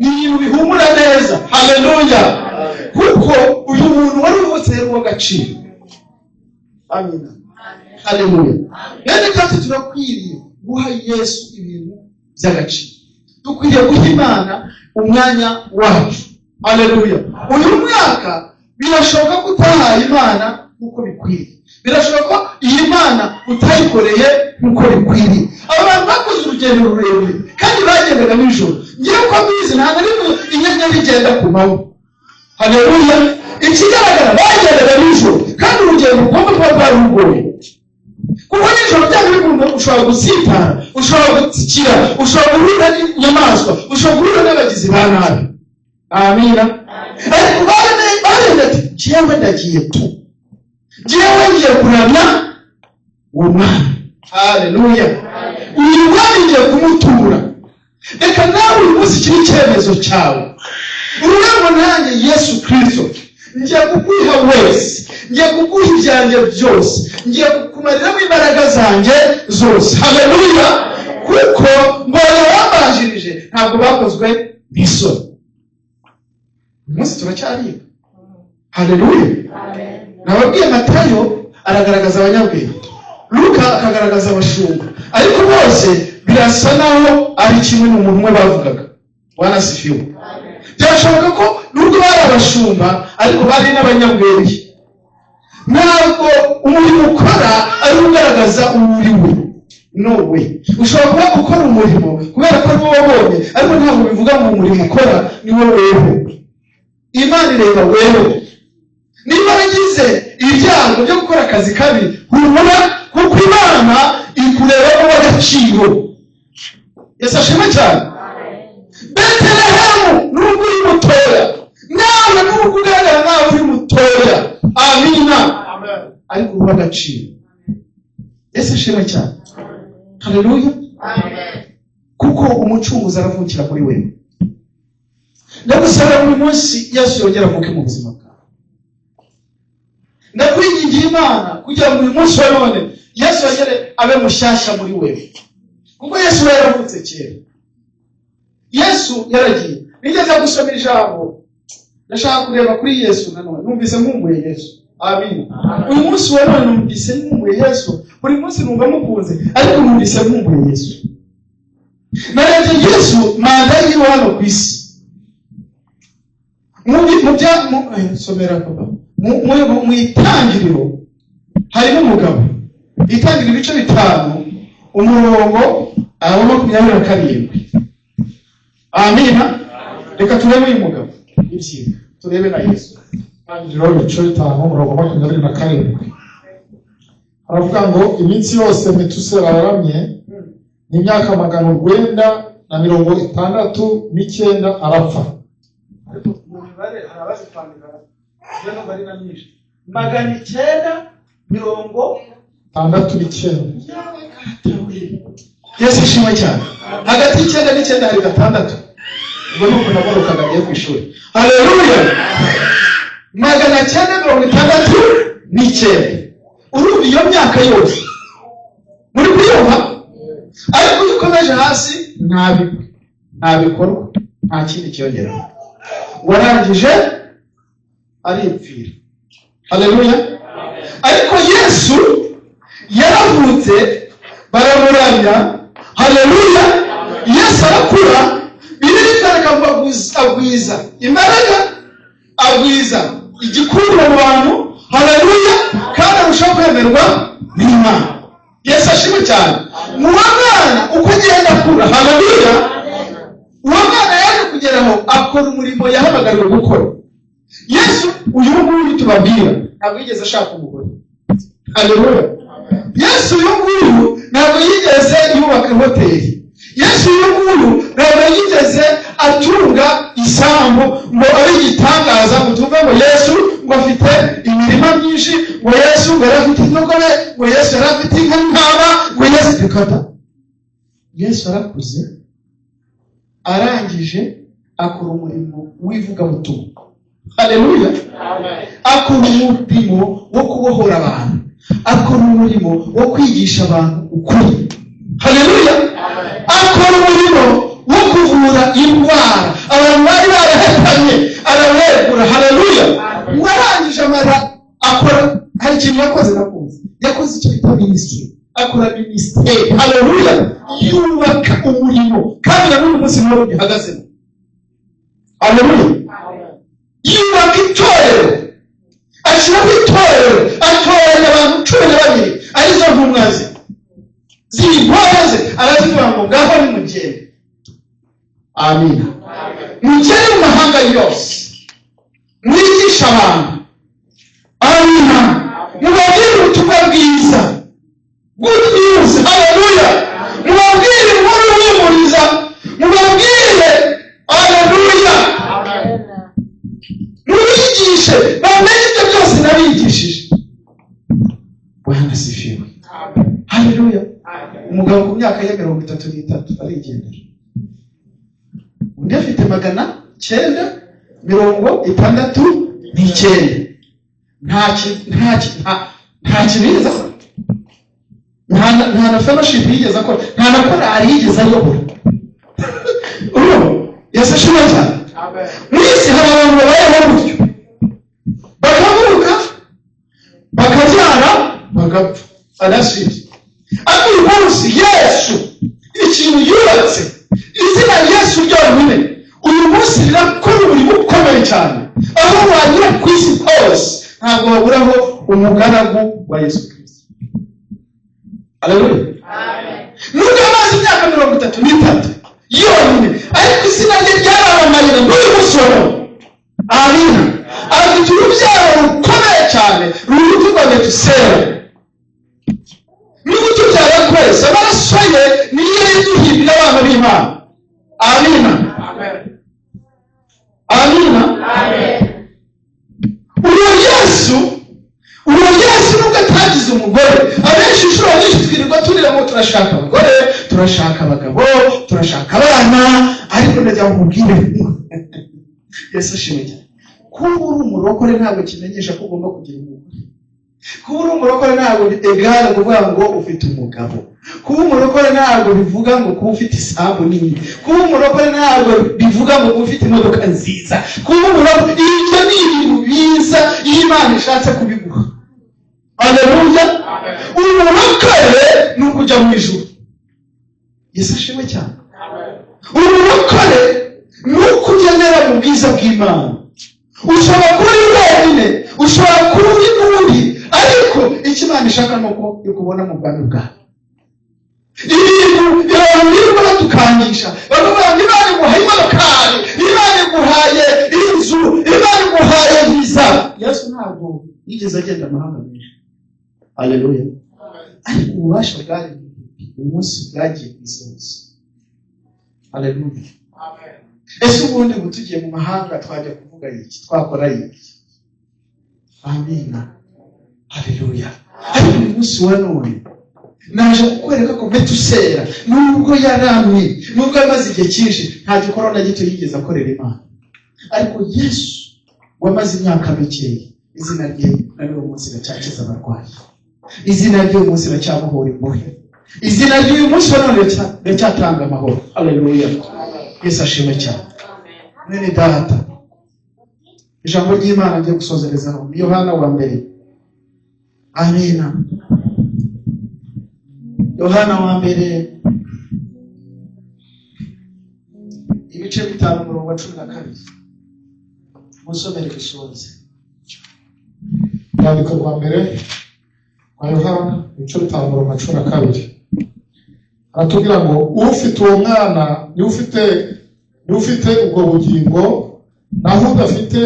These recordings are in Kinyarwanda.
ni ibintu bihumura neza. Haleluya. Kuko uyu muntu wari uvutse w'agaciro. Amina. Haleluya. Kandi turakwiriye guha Yesu ibintu by'agaciro. Dukwiriye guha Imana umwanya wacu. Haleluya. Uyu mwaka birashoboka ko utahaye Imana uko bikwiriye. Birashoboka ko iyi Mana utayikoreye uko bikwiriye. Abantu bakoze urugendo rurerure kandi bagendaga nijoro. Ngiye ko bizi nta nari inyenyeri igenda ku manywa. Haleluya. Ikigaragara bagendaga nijoro kandi urugendo rugomba kuba rwarugoye. Kuko nijoro byari bigomba ushobora gusitara, ushobora gutsikira, ushobora guhura n'inyamaswa, ushobora guhura n'abagizi ba nabi. Amina. Ariko barenda ati njyewe ndagiye tu. Njyewe ngiye kuramya uwo Mwana. Haleluya. Uyu Mwana ngiye kumutura. Reka nawe uyu munsi kiri icyemezo cyawe. Ururembo nanjye Yesu Kristo ngiye kuguha wese, ngiye kuguha ibyanjye byose, ngiye kukumariramo imbaraga zanjye zose. Haleluya. Kuko mbona wambanjirije ntabwo bakozwe n'isoni. Umunsi turacyariga. Haleluya. Nababwiye Matayo aragaragaza abanyabwenge, Luka akagaragaza abashumba, ariko bose birasa naho ari kimwe mu muntu umwe bavugaga. Bwana sifiwe. Byashoboka ko nubwo bari abashumba ariko bari n'abanyabwenge. Ntabwo umurimo ukora ari ugaragaza umuriwe. No way. Ushobora kuba ukora umurimo kubera ko ari wowe wabonye, ariko ntabwo bivuga ngo umurimo ukora ni wowe wewe. Imana ireba wewe. Niba wagize ibyago byo gukora akazi kabi, humura kuko Imana ikureba w'agaciro. Yesu ashimwe cyane. Betelehemu nubwo uri mutoya, nawe nubwo ugaragara nawe uri mutoya. Amina. Ariko uri w'agaciro. Yesu ashimwe cyane. Haleluya. Kuko umucunguzi aravukira muri wewe. Ndagusaba buri munsi Yesu yongera avuke mu buzima bwawe. Ndakwingingira Imana kugira ngo uyu munsi wa none Yesu yongere abe mushyashya muri wewe. Kuko Yesu yaravutse kera. Yesu yaragiye. Nigeze gusoma ijambo. Ndashaka kureba kuri Yesu nanone. Numvise nkumbuye Yesu. Amen. Uyu munsi wa none numvise nkumbuye Yesu. Buri munsi numva mukunze ariko numvise nkumbuye Yesu. Narebye Yesu manda yiwe hano ku isi. Somera papa. Mu itangiriro harimo umugabo. Itangiriro ibice 5 umurongo wa 27. Amina. Reka turebe uyu mugabo. Ibyiza. Turebe na Yesu. Itangiriro ibice 5 umurongo wa 27. Aravuga ngo iminsi yose Metusela yaramye n'imyaka 969 arapfa. Arabazi kwandika rero bari na myinshi 969. Yesu ashimwe cyane. Hagati y'Icyenda n'Icyenda hari 6. Ubwo nuko naborokaga ngiye ku ishuri. Haleluya. 969. Urumva iyo myaka yose muri kuyumva, ariko ukomeje hasi ntabikorwa, nta kindi cyongera. Warangije aripfira. Haleluya. Ariko Yesu yaravutse baramuramya. Haleluya. Yesu arakura, Bibiliya ikareka agwiza imbaraga, agwiza igikuru mu bantu. Haleluya. Kandi arushaho kwemerwa n'Imana. Yesu ashimwe cyane. Mu mwana uko agenda akura. Haleluya. Uwo mwana yaje kugeraho akora umurimo yahamagariwe gukora. Yesu uyu nguyu tubabwira ntabwo yigeze ashaka umugore. Haleluya. Yesu uyu nguyu ntabwo yigeze yubaka hoteli. Yesu uyu nguyu ntabwo yigeze atunga isambu ngo ari igitangaza mutumve ngo Yesu ngo afite imirima myinshi, ngo Yesu ngo afite indogobe, ngo Yesu afite inka n'intama, ngo Yesu bikata. Yesu arakuze, arangije akora umurimo w'ivugabutumwa. Haleluya. Akora umurimo wo kubohora abantu, akora umurimo wo kwigisha abantu ukuri. Haleluya. Akora umurimo wo kuvura indwara, abantu bari barahekanye arawegura. Haleluya. Warangije amara akora, hari ikintu yakoze nakunze, yakoze icyo bita ministry, akora ministeri. Haleluya. Yubaka umurimo kandi na n'uyu munsi niwo gihagazemo. Haleluya. Yubaka itorero, ashyiraho itorero, atoranya abantu 12 arizo ntumwa ze z'intore, arazivuga ngo ngaho nimugende. Amina. Mugende mu mahanga yose mwigisha abantu. Amina. Mubabwire ubutumwa bwiza, good news. Haleluya. Mubabwire inkuru y'umuriza, mubabwire. Haleluya. Mubigishe bamenye ibyo byose nabigishije. Bwana asifiwe. Haleluya. Umugabo ku myaka ya 33 arigendera, undi afite 969. nta kintu yigeze akora, nta na fellowship yigeze akora, nta na korali yigeze ayobora. Yesu ashimwe cyane. Mwisi hari abantu babayeho gutyo, bakavuka bakabyara bagapfa. Arashimye. Ariko uyu munsi Yesu ikintu yubatse, izina Yesu ryonyine uyu munsi rirakora umurimo ukomeye cyane. Aho wanyura ku isi hose ntabwo waburaho umugaragu wa Yesu Kristo. Haleluya. Nubwo amaze imyaka 33 yonyine, ariko izina rye ryarabamarira n'uyu munsi wa none. Amina. Afite urubyaro rukomeye cyane rurutuka Metusela. N'ubu tubyara kwese amaraso ye niyo yuhirira abana b'Imana. Amina. Amina. Uwo Yesu nubwo atagize umugore, abenshi inshuro nyinshi twirirwa turiramo turashaka abagore, turashaka abagabo, turashaka abana, ariko ndagira ngo mubwire Yesu ashimwe cyane. Kuba uri umurokore ntabwo kimenyesha ko ugomba kugira umugore. Kuba uri umurokore ntabwo egare kuvuga ngo ufite umugabo. Kuba umurokore ntabwo bivuga ngo kuba ufite isambu nini. Kuba umurokore ntabwo bivuga ngo kuba ufite imodoka nziza. Kuba umurokore, ibyo ni ibintu biza iyo Imana ishatse kubiguha. Haleluya. Umurokore ni ukujya mu ijuru. Yesu ashimwe cyane. Umurokore ni ukugendera mu bwiza bw'Imana. Ushobora kuba uri wenyine, ushobora kuba uri n'undi, ariko icyo Imana ishaka ni uko ikubona mu bwami bwawe. Ibintu birirwa batukangisha, bakavuga ngo Imana iguhaye imodokari, Imana iguhaye inzu, Imana iguhaye viza. Yesu ntabwo yigeze agenda amahanga menshi. Haleluya. Ariko ububasha bwari uyu munsi bwagiye ku isi hose. Haleluya. Ese ubundi ngo tugiye mu mahanga twajya kuvuga iki, twakora iki? Amina. Haleluya. Ariko uyu munsi wa none naje kukwereka ko Metusela nubwo yaramye, nubwo amaze igihe cyinshi, nta gikora na gito yigeze akorera Imana. Ariko Yesu wamaze imyaka mikeya, izina rye na n'uyu munsi racyakiza abarwayi, izina rye uyu munsi racyamuhora imbohe, izina rye uyu munsi wa none racyatanga amahoro. Haleluya. Yesu ashimwe cyane. Mwene data, ijambo ry'Imana ngiye gusozerezaho ni Yohana wa mbere. Amina. Yohana wa mbere ibice 5:12. Musomere gusoza. Yandiko rwa mbere kwa Yohana ibice 5:12. Aratubwira ngo ufite uwo mwana ni ufite ubwo bugingo, naho udafite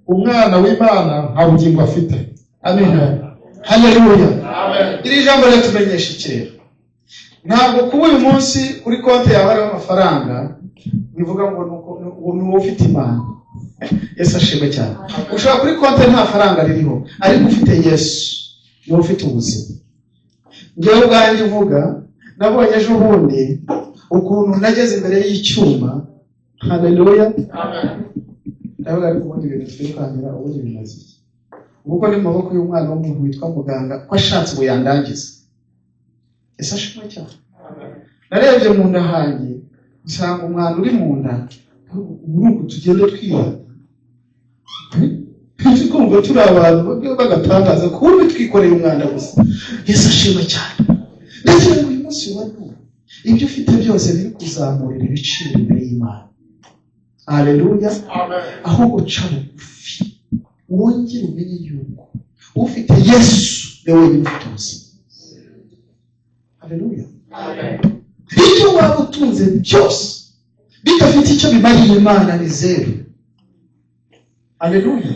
umwana w'Imana nta bugingo afite. Amina. Haleluya. Iri jambo ritumenyesha ikirere. Ntabwo kuba uyu munsi kuri konti yawe hariho amafaranga bivuga ngo ni ufite Imana. Yesu ashimwe cyane. Ushobora kuri konti nta faranga ririho, ariko ufite Yesu ni ufite ubuzima. Njyewe ubwanjye uvuga, nabonye ejo bundi ukuntu nageze imbere y'icyuma. Haleluya. Ndavuga ariko ubundi ibintu twirukankira ubundi bimaze iki? Ubwo ni mu maboko y'umwana w'umuntu witwa muganga ko ashatse ngo yandangize. Yesu ashimwe cyane. Narebye mu nda hanjye nsanga umwana uri mu nda ubu tugende twirata twumva turi abantu bagatangaza kuba twikoreye umwanda gusa. Yesu ashimwe cyane. Ndetse uyu munsi wa none ibyo ufite byose biri kuzamurira ibiciro imbere y'Imana. Haleluya. Ahubwo ca bugufi wongere umenye yuko ufite Yesu niwe yimfuza. Haleluya. Ibyo waba utunze byose bidafite icyo bimariye Imana ni zero. Haleluya.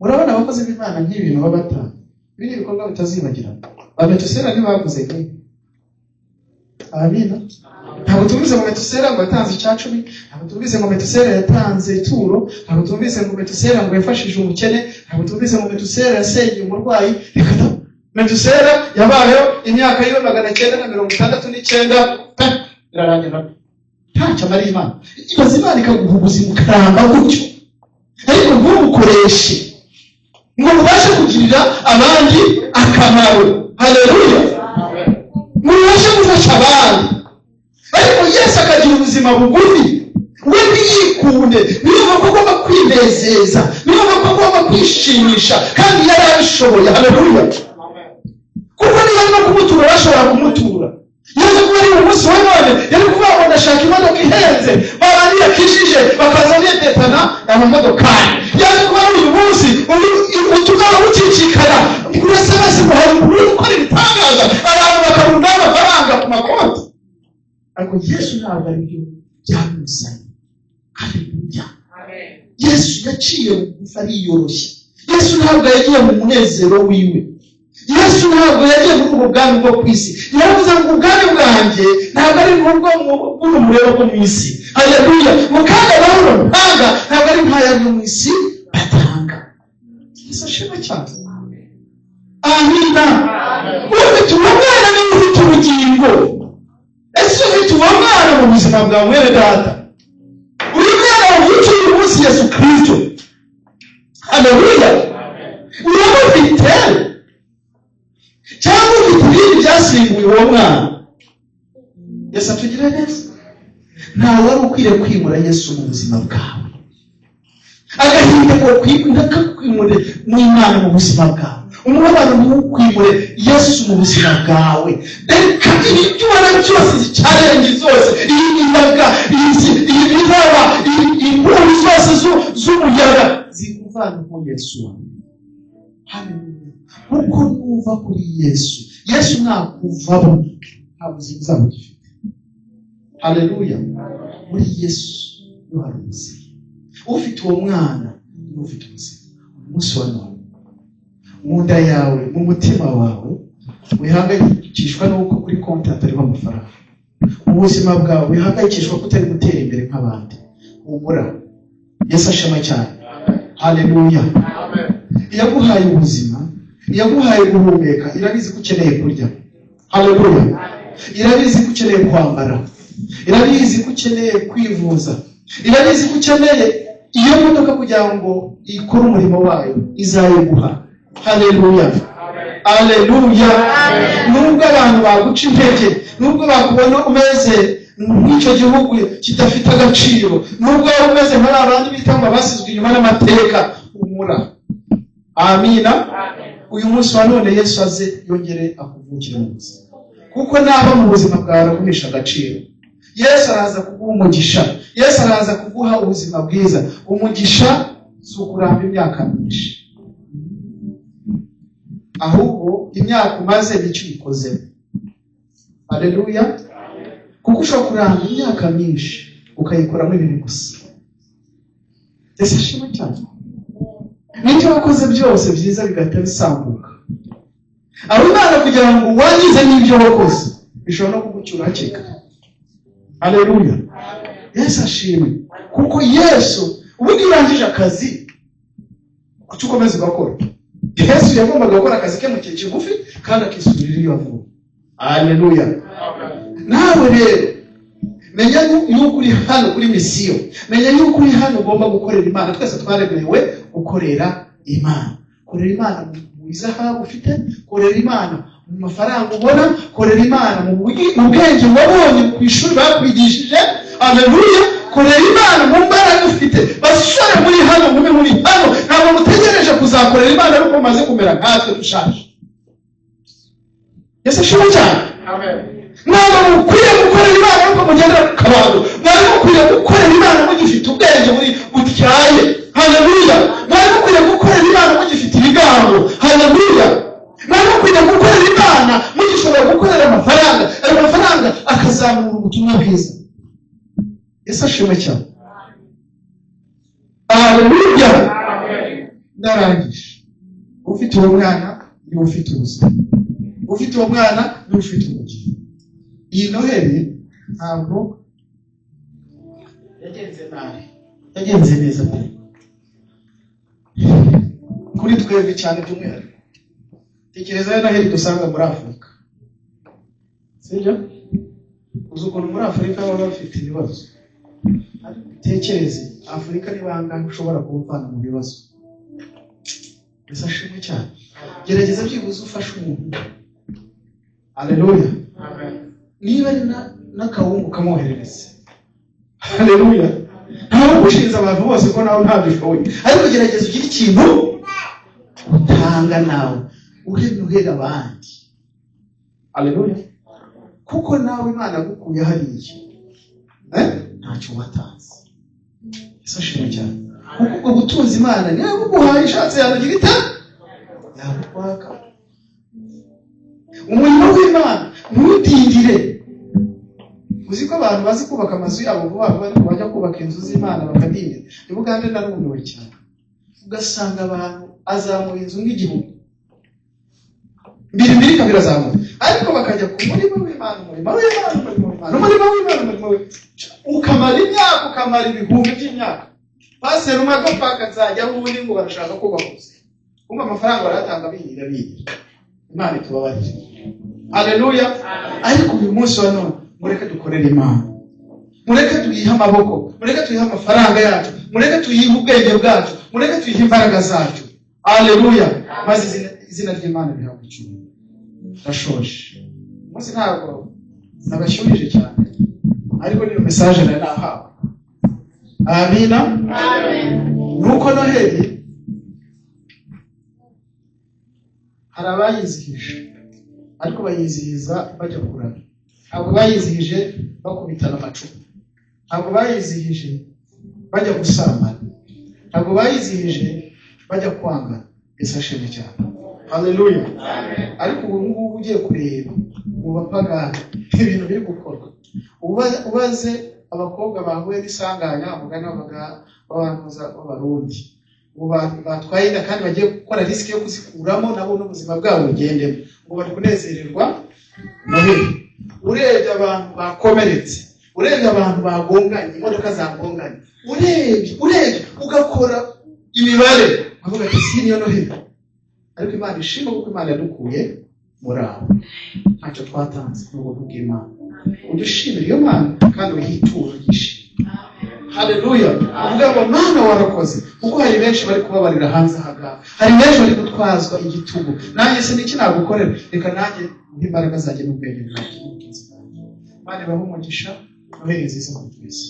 Murabona abakozi b'Imana nk'ibintu baba batanga. Ibi ni ibikorwa bitazibagirana. Abametusera ntibavuze nk'ibi. Amina. Ntabwo tubize ngo Metusera ngo yatanze icya 10, ntabwo tubize ngo Metusera yatanze ituro, ntabwo tubize ngo Metusera ngo yafashije umukene, ntabwo tubize ngo Metusera yasengeye umurwayi. Reka da Metusera yabayeho imyaka yo 969 irarangira. Ntacyo amara Imana. Ibaze Imana ikaguha ubuzima ukaramba gutyo. Ariko ntubukoreshe ngo ubashe kugirira abandi akamaro. Haleluya. Mubashe gufasha abandi. Ariko Yesu akagira ubuzima bugufi. We ntiyikunde. Niyo bagomba kwinezeza. Niyo bagomba kwishimisha. Kandi yari abishoboye. Haleluya. Kuko niyo no kumutura bashobora kumutura. Yesu kuba ari umunsi wa none yari kuba ndashaka imodoka ihenze. Babandi yakishije bakaza netana amamodokari. Yesu kuba ari uyu munsi utugaba bucicikana. Kurasa basi ngo hari gukora ibitangaza. Abantu bakabunda amafaranga ku makonti. Ariko Yesu ntabwo ari byo byamusanye. Haleluya. Yesu yaciye bugufi ariyoroshye. Yesu ntabwo yagiye mu munezero wiwe. Yesu ntabwo yagiye muri ubwo bwami bwo ku isi. Yaravuze ngo ubwami bwanjye ntabwo ari ubwo bw'umurero bwo mu isi. Haleluya. Mukanda bahoro ntanga ntabwo ari nk'aya yo mu isi batanga. Yesu ashimwe cyane. Amina. Ufite umwana niwe ufite ubugingo. Ese ufite umwana mu buzima bwawe mwene data. Uri mwana w'umuntu uyu munsi Yesu Kristo. Haleluya. Uramufite cyangwa ufite ibindi byasimbuye uwo mwana. Yesu atugirira neza. Ntawe wari ukwiriye kwimura Yesu mu buzima bwawe. Agahinda ko kwimura mu Imana mu buzima bwawe. Umubabaro ntukwimure Yesu mu buzima bwawe. Reka ibyo ubona byose zicyarenze zose, imbaga, ibiraba, imburi zose z'umuyaga zikuvana ku Yesu. Haleluya. Kuko nuva kuri Yesu, Yesu nakuvamo ntabwo zizaba gifite. Haleluya. Muri Yesu no hari ubuzima. Ufite uwo mwana ufite ubuzima. Umunsi wa none mu nda yawe, mu mutima wawe wihangayikishwa n'uko kuri konti atariho amafaranga. Mu buzima bwawe wihangayikishwa ko utari gutera imbere nk'abandi. Humura. Yesu ashimwe cyane. Haleluya. Yaguhaye ubuzima, yaguhaye guhumeka, irabizi ko ukeneye kurya. Haleluya. Irabizi ko ukeneye kwambara, irabizi ko ukeneye kwivuza, irabizi ko ukeneye iyo modoka kugira ngo ikore umurimo wayo izayiguha. Haleluya. Haleluya. Nubwo abantu baguca intege, nubwo bakubona umeze nk'icyo gihugu kidafite agaciro, nubwo umeze nk'ari abandi bitanga basizwe inyuma n'amateka, humura. Amina. Uyu munsi wa none Yesu aze yongere akuvukire mu buzima. Kuko naba mu buzima bwawe aragumisha agaciro. Yesu araza kuguha umugisha. Yesu araza kuguha ubuzima bwiza. Umugisha si ukuramba imyaka myinshi, ahubwo imyaka umaze nicyo ikoze. Haleluya. Kuko ushobora kuramba imyaka myinshi ukayikoramo ibintu gusa. Yesu ashimwe cyane. N'icyo wakoze byose byiza bigahita bisambuka. Aho Imana kugira ngo wangize n'ibyo wakoze bishobora no kugucyura hakiri kare. Haleluya. Yesu ashimwe. Kuko Yesu ubundi urangije akazi ukomeza ugakora. Yesu yagombaga gukora akazi ke mu gihe kigufi kandi akisubirira iyo avuga. Haleluya. Nawe rero menya yuko uri hano kuri misiyo. Menya yuko uri hano ugomba gukorera Imana. Twese twaremewe gukorera Imana. Korera Imana mu izahabu ufite, korera Imana mu mafaranga ubona, korera Imana mu bwenge wabonye ku ishuri bakwigishije. Haleluya. korera Imana mu mbaraga ufite. Basore muri hano muri hano ntabwo mutegereje kuzakorera Imana ariko mumaze kumera nkatwe dushaje. Yesu ashimwe cyane. Amen. Ntabwo mukwiye gukorera Imana ariko mugendera ku kabando. Mwari mukwiye gukorera Imana mugifite ubwenge muri butyaye. Haleluya. Mwari mukwiye gukorera Imana mugifite ibigango. Haleluya. Mwari mukwiye gukorera Imana mugishobora gukorera amafaranga. Ayo mafaranga akazamura ubutumwa bwiza. Yesu ashimwe cyane. Haleluya. Narangije. Ufite uwo mwana ni ufite ubuzima. Ufite uwo mwana ni ufite ubugingo. Iyi Noheli ntabwo yagenze nabi, yagenze neza pe. Kuri twebwe cyane by'umwihariko. Tekereza yo Noheli dusanga muri Afurika. Sibyo? Uzi ukuntu muri Afurika baba bafite ibibazo. Tekereze Afurika ni bangahe ushobora kubuvana mu bibazo. Yesu ashimwe cyane. Gerageza byibuze ufashe umuntu. Haleluya. Amen. Niba ari n'akawungu kamwoherereze. Haleluya. Ntawe gushinza abantu bose ko nawe ntabishoboye. Ariko gerageza ugire ikintu utanga nawe. Uhera abandi. Haleluya. Kuko nawe Imana agukuye hariya. Ntacyo watanze. Yesu ashimwe cyane. Kuko ubwo butunzi Imana niyo yaguhaye ishatse yabugira ite? Yabukwaka. Umurimo w'Imana ntutindire. Uzi ko abantu bazi kubaka amazu yabo vuba vuba bajya kubaka inzu z'Imana bakadindira. Ibugande narumiwe cyane. Ugasanga abantu azamuye inzu nk'igihumbi. Mbiri kabiri azamuye. Ariko bakajya ku murimo w'Imana, umurimo w'Imana. Ukamara imyaka, ukamara ibihumbi by'imyaka. Pastor umagapfa akazajya ubundi ngo barashaka kubakuza. Kumva amafaranga baratanga bigira. Imana itubabarire. Haleluya. Ariko uyu munsi wa none mureke dukorere Imana. Mureke tuyihe amaboko, mureke tuyihe amafaranga yacu, mureke tuyihe ubwenge bwacu, mureke tuyihe imbaraga zacu. Haleluya. Maze izina ry'Imana rihabwe icyubahiro. Ndashoje. Umunsi ntabwo nabashyurije cyane. Ariko niyo message nahawe. Amina. Amen. Nuko Noheli hari abayizihije ariko bayizihiza bajya kurana. Ntabwo bayizihije bakubitana amacupa. Ntabwo bayizihije bajya gusambana. Ntabwo bayizihije bajya kwanga. Yesu ashimwe cyane. Haleluya. Amen. Ariko ubu ngubu ugiye kureba mu bapagani ibintu biri gukorwa. Ubaze abakobwa bahuye n'isanganya mugana babantuza b'abarundi. Batwaye inda kandi bagiye gukora risk yo kuzikuramo nabo n'ubuzima bwabo bugendemo. Ngo bari kunezererwa Noheli. Urebye abantu bakomeretse, urebye abantu bagonganye, imodoka zagonganye. Urebye ugakora imibare. Avuga ati si niyo Noheli. Ariko Imana ishimwe kuko Imana yadukuye muri aho. Ntacyo twatanze n'ubuntu bw'Imana. Udushimire iyo Mana kandi uhituro gishimwe. Haleluya. Avuga ngo Mana warakoze kuko hari benshi bari kubabarira hanze aha. Hari benshi bari gutwazwa igitugu. Nanjye se niki nagukorera? Reka nanjye imbaraga zanjye n'ubwenge bwanjye. Imana ibahe umugisha. Noheli nziza ku twese.